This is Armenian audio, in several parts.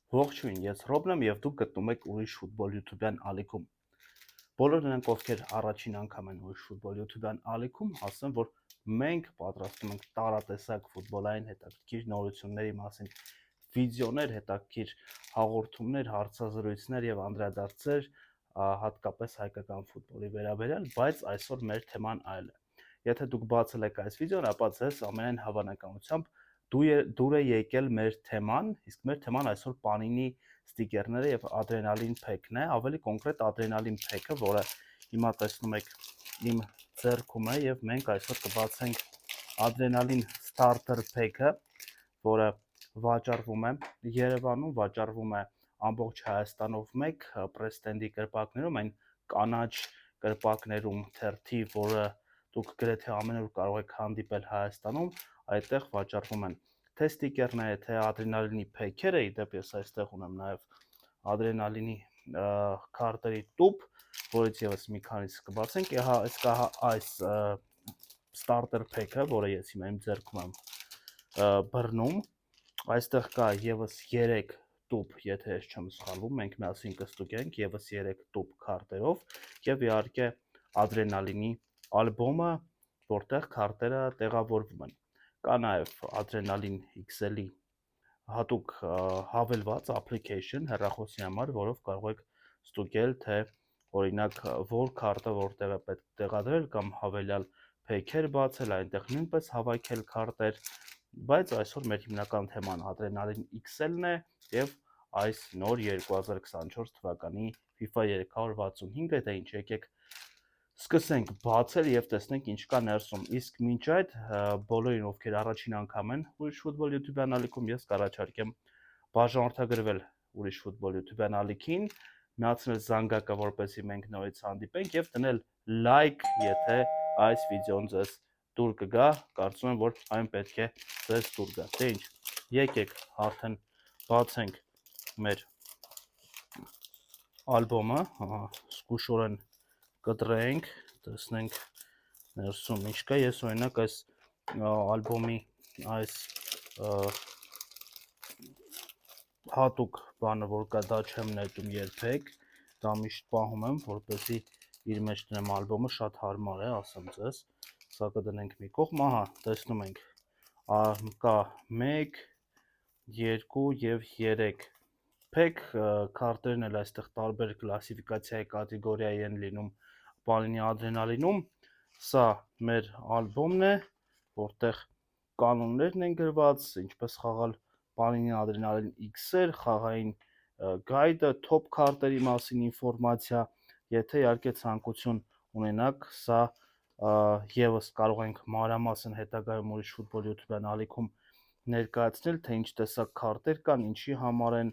Ողջույն, ես Ռոբն եմ եւ դուք գտնում եք ուրիշ ֆուտբոլ YouTube-յան ալիքում։ Բոլոր նրանք, ովքեր առաջին անգամ են ուրիշ ֆուտբոլ YouTube-յան ալիքում, ասեմ, որ մենք պատրաստում ենք տարատեսակ ֆուտբոլային հետաքրքիր նորությունների մասին վիդեոներ, հետաքրքիր հաղորդումներ, հարցազրույցներ եւ անդրադարձեր, հատկապես հայկական ֆուտբոլի վերաբերյալ, բայց այսօր մեր թեման այլ է։ Եթե դուք բացել եք այս վիդեոն, ապա ձեզ ամենայն հավանականությամբ դուր է եկել մեր թեման, իսկ մեր թեման այսօր Panini ստիկերները եւ ադրենալին փեքն է, ավելի կոնկրետ ադրենալին փեքը, որը հիմա տեսնում եք իմ ձեռքում է եւ մենք այսօր կբացենք ադրենալին starter փեքը, որը վաճառվում է Երևանում, վաճառվում է ամբողջ Հայաստանով մեկ պրեստենդի կրպակներում, այն կանաչ կրպակներում թերթի, որը դուք գրեթե ամենուր կարող եք հանդիպել Հայաստանում, այդտեղ վաճառվում են թե ստիկերները, թե ադրենալինի փեքերը, իդեպ ես այստեղ ունեմ նաև ադրենալինի քարտերի տուփ, որից եւս մի քանիսը կբացենք, այս starter փեքը, որը ես հիմա իմ ձեռքում եմ բռնում, այստեղ կա եւս 3 տուփ, եթե ես չեմ սխալվում, մենք միասին կստուգենք եւս 3 տուփ քարտերով եւ իհարկե ադրենալինի ալբոմը, որտեղ քարտերը տեղավորվում են։ Կա նաև Adrenaline XL-ի հատուկ հավելված application հեռախոսի համար, որով կարող եք ստուգել, թե օրինակ որ քարտը որտեղ է պետք տեղադրել կամ հավելյալ փեքեր բացել, այնտեղ նույնպես հավաքել քարտեր, բայց այսօր մեր հիմնական թեման Adrenaline XL-ն է եւ այս նոր 2024 թվականի FIFA 365-ը, դա ինչ եկեք սկսենք բացել եւ տեսնենք ինչ կա ներսում։ Իսկ մինչ այդ բոլորին, ովքեր առաջին անգամ են ուրիշ ֆուտբոլ YouTube-յան ալիքում, ես կառաջարկեմ բաժանորդագրվել ուրիշ ֆուտբոլ YouTube-յան ալիքին, միացնել զանգակը, որպեսզի մենք նորից հանդիպենք եւ դնել լայք, եթե այս վիդեոն ձեզ դուր կգա, կարծում եմ, որ այն պետք է ձեզ դուր գա։ Դե ինչ, եկեք արդեն բացենք մեր ալբոմը, զգուշորեն կտրենք, տեսնենք ներսում ինչ կա։ Ես օրինակ այս ալբոմի այս հատուկ բանը, որ կա, դա չեմ նետում երբեք, դա միշտ պահում եմ, որպեսզի իր մեջ դնեմ ալբոմը, շատ հարմար է, ասեմ ձեզ։ Սա կդնենք մի կողմ, ահա, տեսնում ենք, կա 1, 2 եւ 3 փեք, քարտերն էլ այստեղ տարբեր կլասիֆիկացիայի կատեգորիայի են լինում Panini Adrenaline-ում։ Սա մեր ալբոմն է, որտեղ կանոններն են գրված, ինչպես խաղալ Panini Adrenaline XL, խաղային գայդը, top քարտերի մասին ինֆորմացիա, եթե իհարկե ցանկություն ունենաք, սա եւս կարող ենք մանրամասն հետագայում ուրիշ ֆուտբոլ YouTube-յան ալիքում ներկայացնել, թե ինչ տեսակ քարտեր կան, ինչի համար են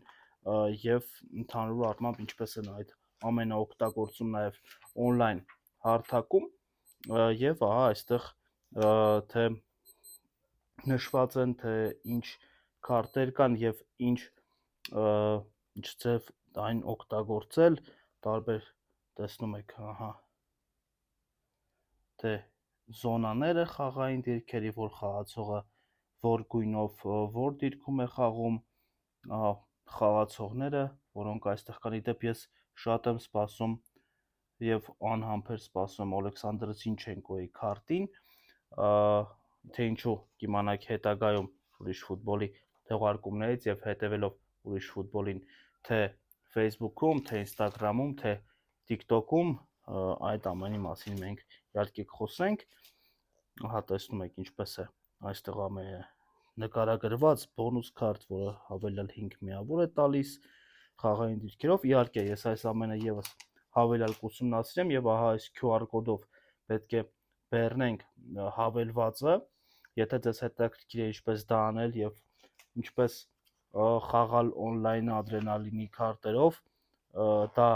եւ ընդհանուր առմամբ ինչպես են այդ ամենը օգտագործում նաեւ on-line հարթակում եւ ահա այստեղ թե նշված են, թե ինչ քարտեր կան եւ ինչ ձև այն օգտագործել, տարբեր տեսնում եք, ահա թե զոնաները խաղային դիրքերի, որ խաղացողը որ գույնով որ դիրքում է խաղում, խաղացողները, որոնք այստեղ կան, իդեպ ես շատ եմ սպասում եւ անհամբեր սպասում եմ Օլեքսանդր Զինչենկոյի քարտին, թե ինչու կիմանաք հետագայում ուրիշ ֆուտբոլի թողարկումներից եւ հետեւելով ուրիշ ֆուտբոլին, թե Facebook-ում, թե Instagram-ում, թե TikTok-ում, այդ ամենի մասին մենք իհարկե կխոսենք։ Ահա տեսնում եք ինչպես է այստեղ ամենը նկարագրված բոնուս քարտ, որը հավելյալ 5 միավոր է տալիս խաղային դիրքերով։ Իհարկե, ես այս ամենը եւս հավելյալ կուսումնասիրեմ եւ ահա այս QR կոդով պետք է բեռնենք հավելվածը, եթե ձեզ հետաքրքիր է ինչպես դա անել եւ ինչպես խաղալ on-line ադրենալինի քարտերով, դա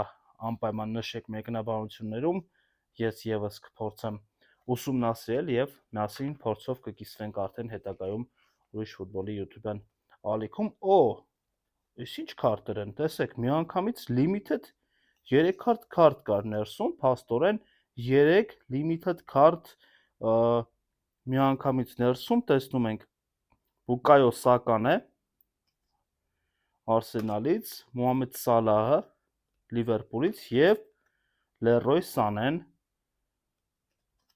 անպայման նշեք մեկնաբանություններում, ես եւս կփորձեմ ուսումնասիրել եւ միասին փորձով կկիսվենք արդեն հետագայում ուրիշ ֆուտբոլի YouTube-յան ալիքում։ Այս ինչ քարտեր են, տեսեք, միանգամից limited 3 քարտ կար ներսում, փաստորեն 3 limited քարտ միանգամից ներսում տեսնում ենք Բուկայո Սական է, Արսենալից, Մոհամեդ Սալահը Լիվերպուլից եւ Լերոյ Սանեն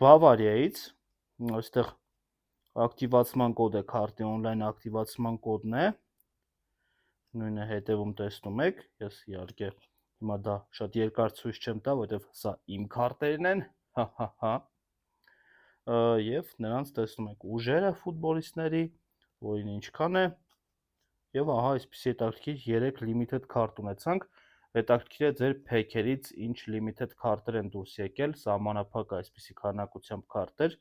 Բավարիայից, այստեղ ակտիվացման կոդը քարտի on-line ակտիվացման կոդն է, նույնը հետևում տեսնում եք, ես իհարկե հիմա դա շատ երկար ցույց չեմ տա, որովհետև սա իմ քարտերն են, եւ նրանց տեսնում եք ուժերը ֆուտբոլիստների, որին ինչքան է, եւ ահա այսպիսի հետաքրքիր 3 limited քարտ ունեցանք, հետաքրքիր է ձեր փեքերից ինչ limited քարտեր են դուրս եկել, սահմանափակ այսպիսի քանակությամբ քարտեր,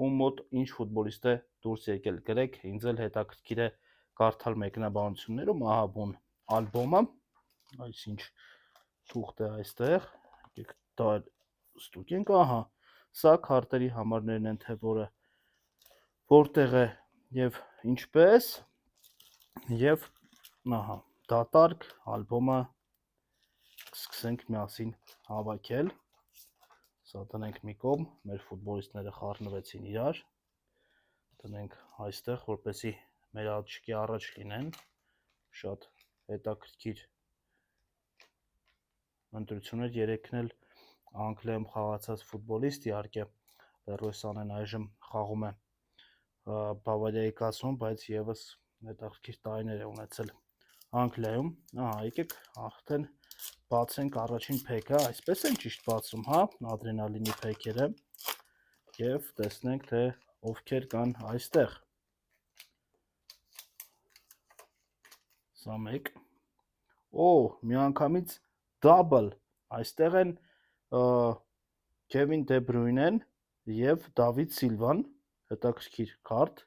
ում մոտ ինչ ֆուտբոլիստ է դուրս եկել, գրեք, ինձ էլ հետաքրքիր է կարդալ մեկնաբանություններում, ահա բուն ալբոմը, այսինչ թուղթ է այստեղ, եկեք դա ստուգենք, ահա, սա քարտերի համարներն են, թե որտեղ է եւ ինչպես, եւ ահա, դատարկ ալբոմը սկսենք միասին հավաքել, սա տնենք մի կողմ, մեր ֆուտբոլիստները խառնվեցին իրար, տնենք այստեղ, որպեսզի մեր աչքի առաջ լինեն, շատ հետաքրքիր ընտրություններ, երեքն էլ Անգլիայում խաղացած ֆուտբոլիստ, իհարկե Լերոյ Սանեն այժմ խաղում է Բավարիայի կազմում, բայց եւս հետաքրքիր տարիներ է ունեցել Անգլիայում, ահա, եկեք արդեն բացենք առաջին փեքը, այսպես են ճիշտ բացում, հա, ադրենալինի փեքերը եւ տեսնենք, թե ովքեր կան այստեղ։ Սա մեկ։ Օ, միանգամից double, այստեղ են Քևին Դե Բրույնեն եւ Դավիթ Սիլվան, հետաքրքիր քարտ,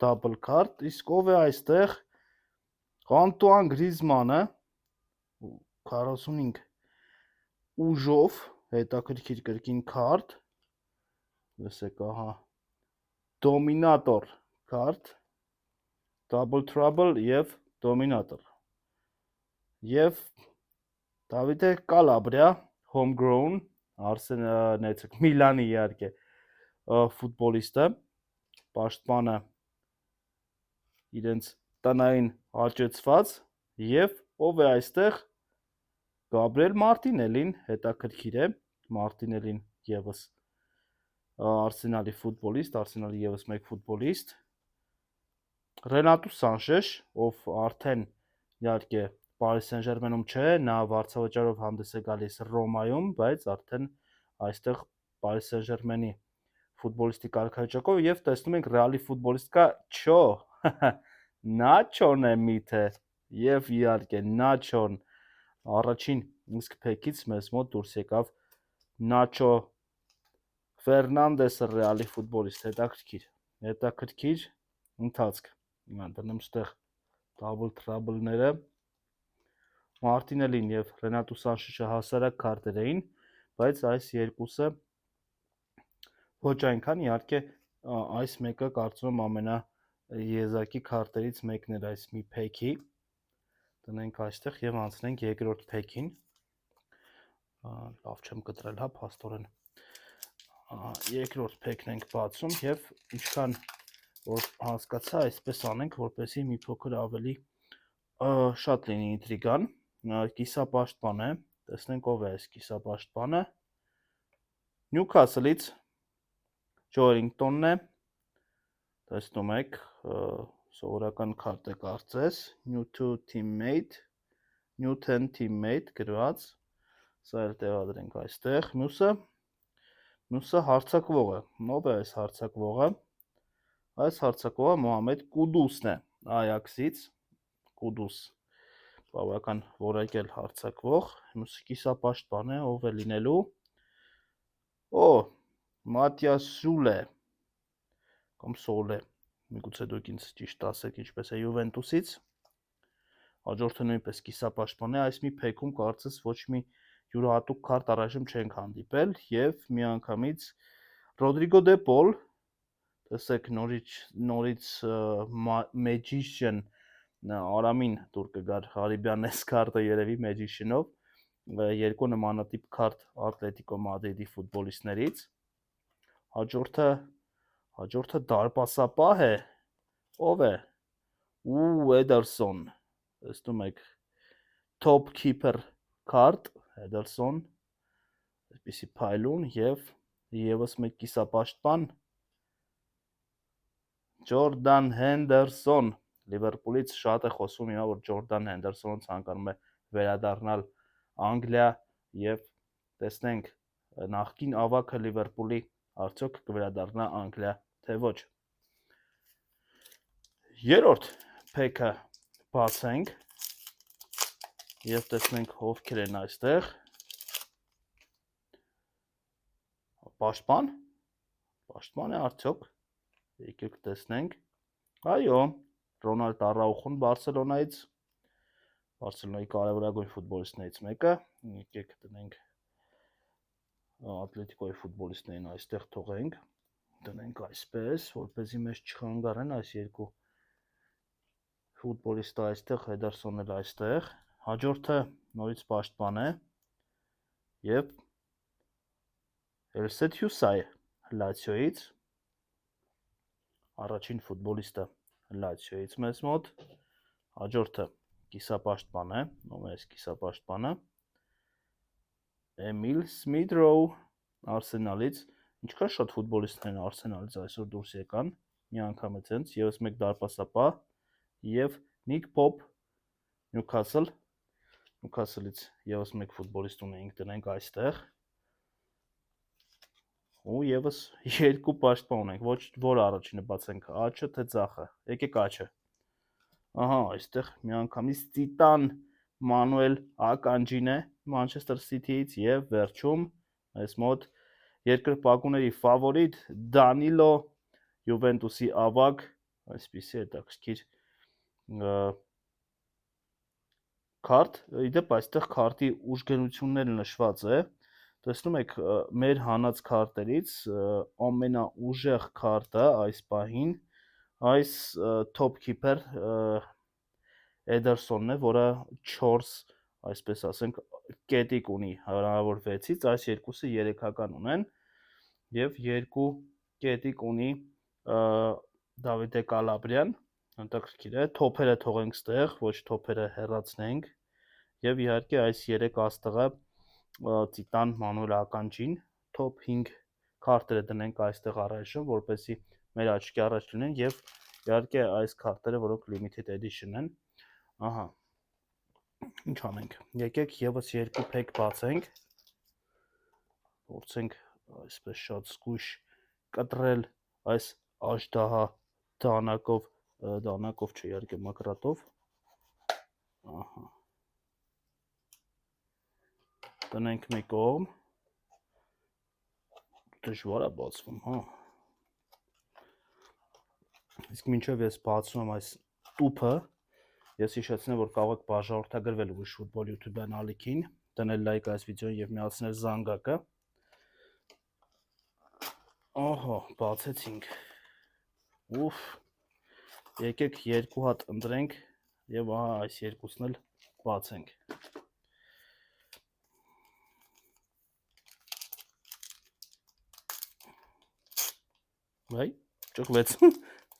double քարտ, իսկ ով է այստեղ Անտուան Գրիզմանը 45 ուժով, հետաքրքիր կրկին քարտ, լսեք, ահա, Dominator քարտ, Double Trouble եւ Dominator։ Եվ Դավիթ Կալաբրիա, homegrown, Արսենալի, Միլանի իհարկե ֆուտբոլիստը, պաշտպանը իրենց տնային աճեցված եւ ով է այստեղ Գաբրիել Մարտինելին, հետաքրքիր է, Մարտինելին եւս Արսենալի ֆուտբոլիստ, Արսենալի եւս մեկ ֆուտբոլիստ, Ռենատո Սանշեշ, ով արդեն իհարկե Paris Saint-Germain-ում չէ, նա վարձավճարով հանդես է գալիս Ռոմայում, բայց արդեն այստեղ Paris Saint-Germain-ի ֆուտբոլիստի կարգավիճակով եւ տեսնում ենք Ռեալի ֆուտբոլիստ կա Չո, Նաչոն է միթե եւ իհարկե Նաչոն առաջին իսկ փեքից մեզ մոտ դուրս եկավ Նաչո Ֆերնանդեսը Ռեալի ֆուտբոլիստ, հետաքրքիր ընթացք։ Հիմա դնեմ ստեղ double trouble-ները Մարտինելին եւ Ռենատո Սանշեշը հասարակ քարտեր էին, բայց այս երկուսը ոչ այնքան, իհարկե այս մեկը կարծում եմ ամենաեզակի քարտերից մեկն էր այս մի փեքի։ Տնենք այստեղ եւ անցնենք երկրորդ փեքին։ Լավ չեմ կտրել, հա, փաստորեն։ Երկրորդ փեքն ենք բացում եւ ինչքան որ հասկացա, այսպես անենք, որպեսզի մի փոքր ավելի շատ լինի ինտրիգան։ Կիսապաշտպան է, տեսնենք ով է այս կիսապաշտպանը, Նյուքասլից Ջոելինգտոնն է, տեսնում եք, սովորական քարտ է կարծես, Newton teammate գրված, սա էլ տեղադրենք այստեղ, մյուսը հարձակվողը, ով է այս հարձակվողը, այս հարձակվողը Մոհամեդ Կուդուսն է, Այաքսից, Կուդուս, բավական որակել հարձակվող, մյուսը կիսապաշտպան է, ով է լինելու, Մատիաս Սուլե, կամ Սոլե, միգուցե դուք ինձ ճիշտ ասեք, ինչպես է Յուվենտուսից, հաջորդը նույնպես կիսապաշտպան է, այս մի փեքում կարծես ոչ մի յուրահատուկ քարտ առայժմ չենք հանդիպել եւ միանգամից Ռոդրիգո դե Պոլ, տեսեք նորից Magician Արամին դուր կգար Հարիբյան այս քարտը երևի Magician-ով, երկու նմանատիպ քարտ Ատլետիկո Մադրիդի ֆուտբոլիստներից, հաջորդը դարպասապահ է, ով է, Էդերսոն, տեսնում եք top keeper card Henderson, այսպիսի փայլուն եւ եւս մեկ կիսապաշտպան Ջորդան Հենդերսոն Լիվերպուլից շատ է խոսում հիմա որ Ջորդան Հենդերսոնը ցանկանում է վերադառնալ Անգլիա եւ տեսնենք նախկին ավագը Լիվերպուլի արդյոք կվերադառնա Անգլիա թե ոչ։ Երրորդ փեքը բացենք եւ տեսնենք ովքեր են այստեղ։ Պաշտպան է արդյոք։ Եկեք տեսնենք։ Այո, Ռոնալդ Արաուխոն Բարսելոնայից, Բարսելոնայի կարևորագույն ֆուտբոլիստներից մեկը։ Եկեք դնենք Ատլետիկոյի ֆուտբոլիստներին այստեղ թողենք, դնենք այսպես, որպեսզի մեզ չխանգարեն այս երկու ֆուտբոլիստը այստեղ, Հեդերսոնն էլ այստեղ։ Հաջորդը նորից պաշտպան է եւ Էլսեթ Հյուսայ Լացիոից, առաջին ֆուտբոլիստը Լացիոից մեզ մոտ։ Հաջորդը կիսապաշտպան է, ով է այս կիսապաշտպանը։ Էմիլ Սմիթրոու Արսենալից, ինչքան շատ ֆուտբոլիստներ են Արսենալից այսօր դուրս եկան, մի անգամ է ցենց, եւս մեկ դարպասապահ եւ Նիկ Պոփ Նյուքասլից եւս մեկ ֆուտբոլիստ ունենք, դնենք այստեղ։ Ու եւս երկու պաշտպան ունենք, որ առաջինը բացենք, աչը թե ձախը։ Եկեք աչը։ Ահա, այստեղ միանգամից Տիտան Մանուել Ականջին է Մանչեսթեր Սիթիից եւ վերջում այս մոտ երկրպագուների ֆավորիտ Դանիլո Յուվենտուսի ավագ, այսպիսի հետաքրքիր քարտ, իդեպ այստեղ քարտի ուժգնությունները նշված է։ Տեսնում եք, մեր հանած քարտերից ամենաուժեղ քարտը այս պահին այս top keeper Էդերսոնն է, որը 4, այսպես ասենք, կետիկ ունի հնարավոր 6-ից, այս երկուսը 3-ական ունեն եւ 2 կետիկ ունի Դավիթ Կալաբրյան, հետաքրքիր է, թոփերը թողենք ստեղ, ոչ թոփերը հեռացնենք եւ իհարկե այս 3 աստղը Տիտան Մանուել Ականջին, top 5 քարտերը դնենք այստեղ առայժմ, որպեսզի մեր աչքի առաջ լինեն եւ իհարկե այս քարտերը, որոնք limited edition են, ահա, ինչ անենք, եկեք եւս երկու փեք բացենք, փորձենք այսպես շատ զգույշ կտրել այս աշդահա դանակով չէ, իհարկե մակրատով, ահա, տնենք մի կողմ, դժվար է բացվում, հա, իսկ մինչև ես բացում եմ այս տուփը, ես հիշեցնեմ, որ կարող եք բաժանորդագրվել ուրիշ ֆուտբոլ YouTube-յան ալիքին, դնել լայք այս վիդեոին եւ միացնել զանգակը, ահա, բացեցինք, ուֆ, եկեք երկու հատ ընտրենք եւ ահա այս երկուսն էլ բացենք, Վայ, ճղվեց,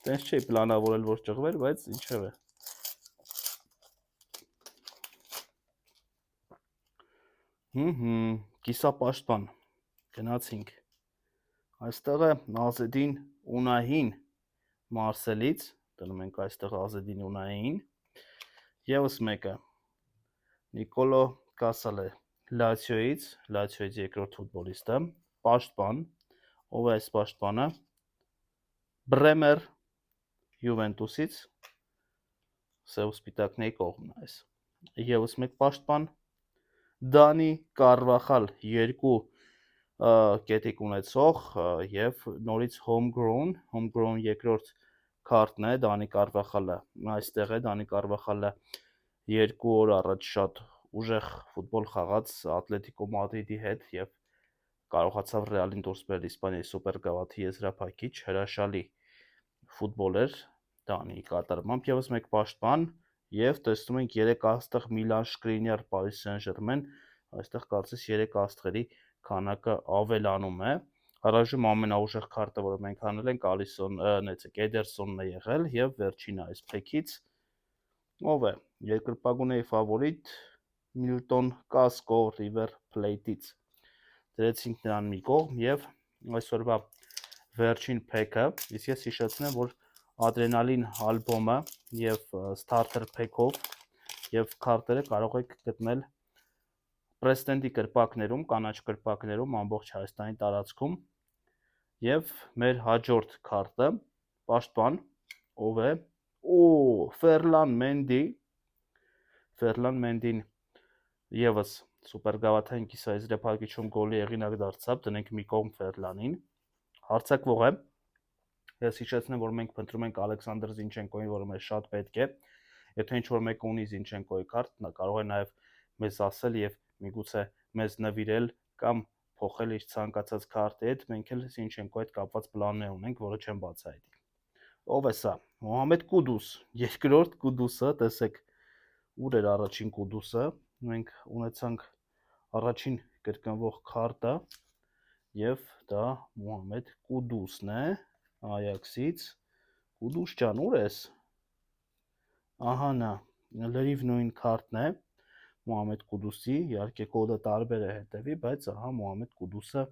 տենց չէի պլանավորել, որ ճղվեր, բայց ինչև է։ Կիսապաշտպան, գնացինք, այստեղ է Ազեդին Ունահին Մարսելից, դնում ենք այստեղ Ազեդին Ունահին, եւս մեկը Նիկոլո Կասալե Լացիոից երկրորդ ֆուտբոլիստը, պաշտպան, ով է այս պաշտպանը, Բրեմեր Յուվենտուսից, սև սպիտակների կողմն այս, եւս մեկ պաշտպան, Դանի Կարվախալ երկու կետիկ ունեցող եւ նորից homegrown երկրորդ քարտն է Դանի Կարվախալը, այստեղ է Դանի Կարվախալը 2 օր առաջ շատ ուժեղ ֆուտբոլ խաղաց Ատլետիկո Մադրիդի հետ եւ կարողացավ Ռեալին դուրս բերել Իսպանիայի սուպերգավաթի եզրափակիչ, հրաշալի ֆուտբոլեր Դանի կատարմամբ եւս մեկ պաշտպան եւ տեսնում ենք 3 աստղ Միլան Շկրինյար Paris Saint-Germain, այստեղ կարծես 3 աստղերի քանակը ավելանում է։ Առայժմ ամենաուժեղ քարտը, որը մենք հանել ենք, Ալիսոն, Էդերսոնն է եղել եւ վերջինը այս փեքից Ով է երկրպագուների ֆավորիտ Միլտոն Կասկո River Plate-ից։ Դրեցինք նրան մի կողմ եւ այսօրվա վերջին փեքը, իսկ ես հիշեցնեմ, որ Adrenaline ալբոմը եւ Starter Pack-ով եւ քարտերը կարող եք գտնել Prestend-ի կրպակներում, կանաչ կրպակներում ամբողջ Հայաստանի տարածքում եւ մեր հաջորդ քարտը պաշտպան, ով է Ֆերլան Մենդին եւս սուպերգավաթային կիսաեզրափակիչում գոլի եղինակ դարձավ, դնենք մի կողմ Ֆերլանին։ Հարցակվող է։ Ես հիշեցնեմ, որ մենք փնտրում ենք Ալեքսանդր Զինչենկոին, որը մեզ շատ պետք է։ Եթե ինչ-որ մեկը ունի Զինչենկոյի քարտ, նա կարող է նաեւ մեզ ասել եւ միգուցե մեզ նվիրել կամ փոխել իր ցանկացած քարտի հետ, մենք էլ Զինչենկոյի հետ կապված պլաններ ունենք, որը չեմ բացահայտի։ Ով է սա։ Մոհամեդ Կուդուս, երկրորդ Կուդուսը, տեսեք, ուր էր առաջին Կուդուսը։ Մենք ունեցանք առաջին կրկնվող քարտը եւ դա Մոհամեդ Կուդուսն է Այաքսից։ Կուդուս ջան, ուր ես։ Ահա նա, լրիվ նույն քարտն է Մոհամեդ Կուդուսի, իհարկե կոդը տարբեր է հետևի, բայց ահա Մոհամեդ Կուդուսը,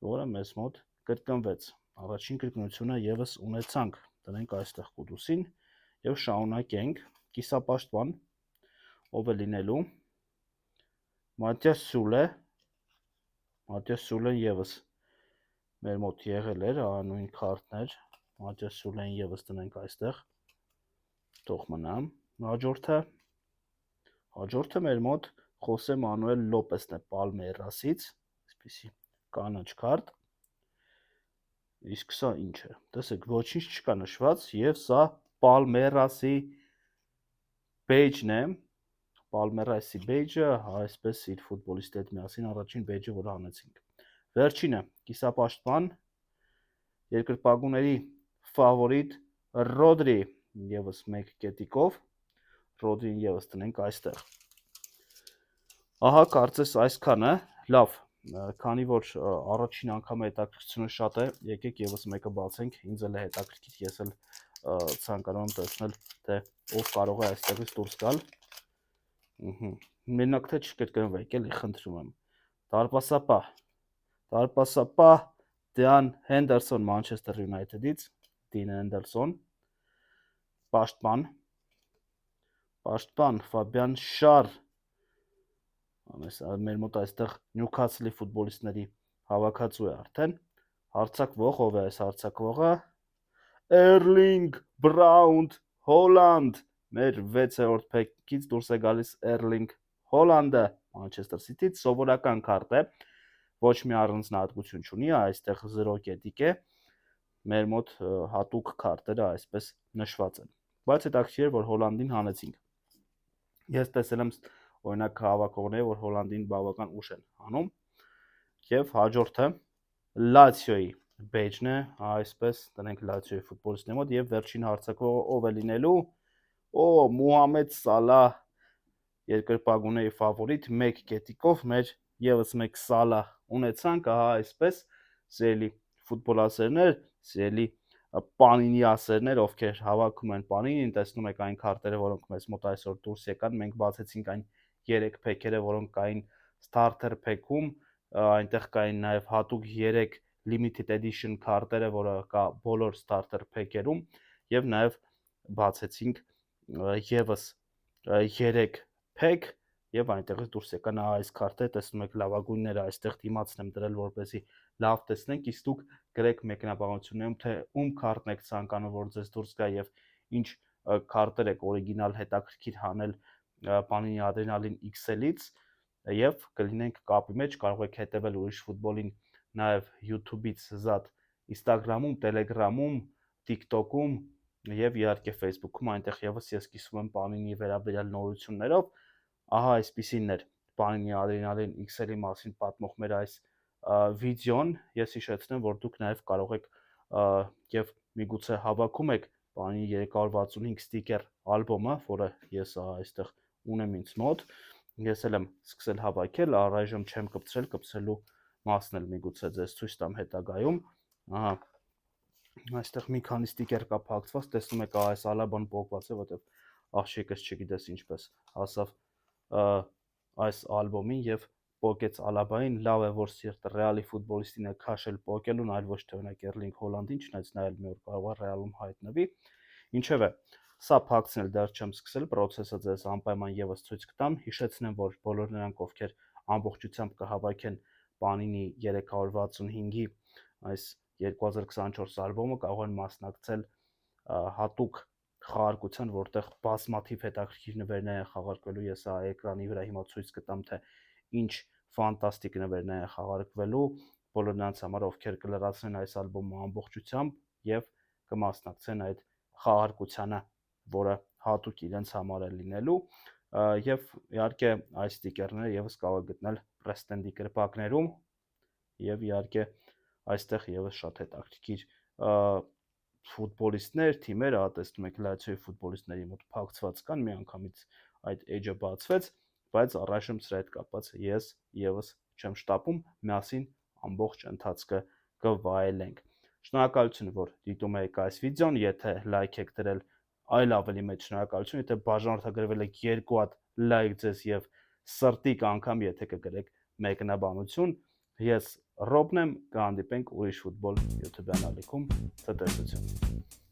որը մեզ մոտ կրկնվեց։ Առաջին կրկնությունը եւս ունեցանք։ Տնենք այստեղ Կուդուսին եւ շարունակենք կիսապաշտպան, ով է լինելու Մատիաս Սուլեն եւս մեր մոտ եղել էր, ահա նույն քարտն էր, Մատիաս Սուլեն եւս տնենք այստեղ, թող մնա։ Հաջորդը մեր մոտ Խոսե Մանուել Լոպեսն է Պալմերասից, այսպիսի կանաչ քարտ։ Իսկ սա ինչ է։ Տեսեք, ոչինչ չկա նշված եւ սա Պալմերասի բեյջն է։ Պալմերասի բեյջը, այսպես իր ֆուտբոլիստի հետ միասին առաջին բեյջը, որ հանեցինք։ Վերջինը կիսապաշտպան երկրպագուների ֆավորիտ Ռոդրի, եւս 1 կետիկով։ Ռոդրին եւս տնենք այստեղ։ Ահա կարծես այսքանը, լավ, քանի որ առաջին անգամ հետաքրքրությունը շատ է, եկեք եւս մեկը բացենք, ինձ էլ է հետաքրքիր, ես էլ ցանկանում եմ տեսնել, թե ով կարող է այստեղից դուրս գալ։ Մենակ թե չկրկնվեք, էլի խնդրում եմ։ Տարպասապահ Դեան Հենդերսոն Մանչեսթեր Յունայթեդից, Դին Հենդերսոն, պաշտպան Ֆաբիան Շար, մեր մոտ այստեղ Նյուքասլի ֆուտբոլիստների հավաքածու է արդեն, հարցակվող, ով է այս հարցակվողը, Էրլինգ Բրաունդ Հոլանդ, մեր 6-րդ փեքից դուրս է գալիս Էրլինգ Հոլանդը Մանչեսթեր Սիթիից, սովորական քարտ է, ոչ մի առանձնահատկություն չունի, այստեղ 0 կետիկ է, մեր մոտ հատուկ քարտերը այսպես նշված են, բայց հետաքրքիր է, որ Հոլանդին հանեցինք։ Ես տեսել եմ օրինակ հավաքողները, որ Հոլանդին բավական ուշ են հանում, եւ հաջորդը Լացիոյի բեյջն է, այսպես տնենք Լացիոյի ֆուտբոլիստների մոտ եւ վերջին հարցակվողը ով է լինելու, Մուհամեդ Սալահ, երկրպագուների ֆավորիտ 1 կետիկով, մեր եւս 1 Սալահ ունեցանք, ահա այսպես, սիրելի ֆուտբոլասերներ, սիրելի Պանինի ասերներ, ովքեր հավաքում են Պանինին, տեսնում եք այն քարտերը, որոնք մեզ մոտ այսօր դուրս եկան, մենք բացեցինք այն 3 փեքերը, որոնք կային Starter Pack-ում, այնտեղ կային նաև հատուկ 3 limited edition քարտերը, որը կա բոլոր Starter Pack-երում, եւ նաև բացեցինք եւս 3 փեք եւ այնտեղից դուրս եկան այս քարտերը, տեսնում եք լավագույնները այստեղ դիմացն եմ դրել, որպեսզի լավ տեսնենք, իսկ դուք գրեք մեկնաբանություններում, թե ում քարտն եք ցանկանում, որ ձեզ դուրս գա եւ ինչ քարտեր եք օրիգինալ հետաքրքիր հանել Panini Adrenaline XL-ից եւ կլինենք կապի մեջ, կարող եք հետեւել ուրիշ ֆուտբոլին նաեւ YouTube-ից զատ Instagram-ում, Telegram-ում, TikTok-ում եւ իհարկե Facebook-ում, այնտեղ եւս ես կիսվում եմ Panini-ի վերաբերյալ նորություններով։ Ահա այսպիսին էր Panini Adrenaline XL-ի մասին պատմող մեր այս վիդեոն, ես հիշեցնեմ, որ դուք նաև կարող եք եւ միգուցե հավաքում եք Panini 365 ստիկեր ալբոմը, որը ես այստեղ ունեմ ինձ մոտ, ես էլ եմ սկսել հավաքել, առայժմ չեմ կպցրել, կպցրելու մասն էլ միգուցե ձեզ ցույց տամ հետագայում, ահա այստեղ մի քանի ստիկեր կա փակցված, տեսնում եք այս ալբոմն փոխված է, որտեղ աղջիկս չգիտես ինչպես ասավ այս ալբոմին եւ պոկեց Ալաբային, լավ է որ սիրտը Ռեալի ֆուտբոլիստին է քաշել պոկելուն, այլ ոչ թե օրինակ Էրլինգ Հոլանդին, չնայած նա էլ մի օր կարող է Ռեալում հայտնվի։ Ինչևէ, սա փակցն էլ դեռ չեմ սկսել, process-ը ձեզ անպայման եւս ցույց կտամ, հիշեցնեմ, որ բոլոր նրանք, ովքեր ամբողջությամբ կհավաքեն Panini 365-ի այս 2024 ալբոմը, կարող են մասնակցել հատուկ խաղարկության, որտեղ բազմաթիվ հետաքրքիր նվերներ են խաղարկվելու, ես սա էկրանի վրա հիմա ցույց կտամ, թե ինչ ֆանտաստիկ նվերներ են խաղարկվելու բոլոր նրանց համար, ովքեր կլրացնեն այս ալբոմը ամբողջությամբ եւ կմասնակցեն այդ խաղարկությանը, որը հատուկ իրենց համար է լինելու, եւ իհարկե այս ստիկերները եւս կարող եք գտնել Press-Stand-ի կրպակներում եւ իհարկե այստեղ եւս շատ հետաքրքիր ֆուտբոլիստներ, թիմեր, տեսնում եք Լացիոյի ֆուտբոլիստների մոտ փակցված կան, միանգամից այդ էջը բացվեց, բայց առայժմ սրա հետ կապված ես եւս չեմ շտապում, միասին ամբողջ ընթացքը կվայելենք։ Շնորհակալություն, որ դիտում եք այս վիդեոն, եթե լայք եք դրել, այլ ավելի մեծ շնորհակալություն, եթե բաժանորդագրվել եք 2 հատ լայք ձեզ եւ սրտիկ անգամ, եթե կգրեք մեկնաբանություն, ես Ռոբն եմ, կհանդիպենք ուրիշ ֆուտբոլ YouTube-յան ալիքում, ցտեսություն։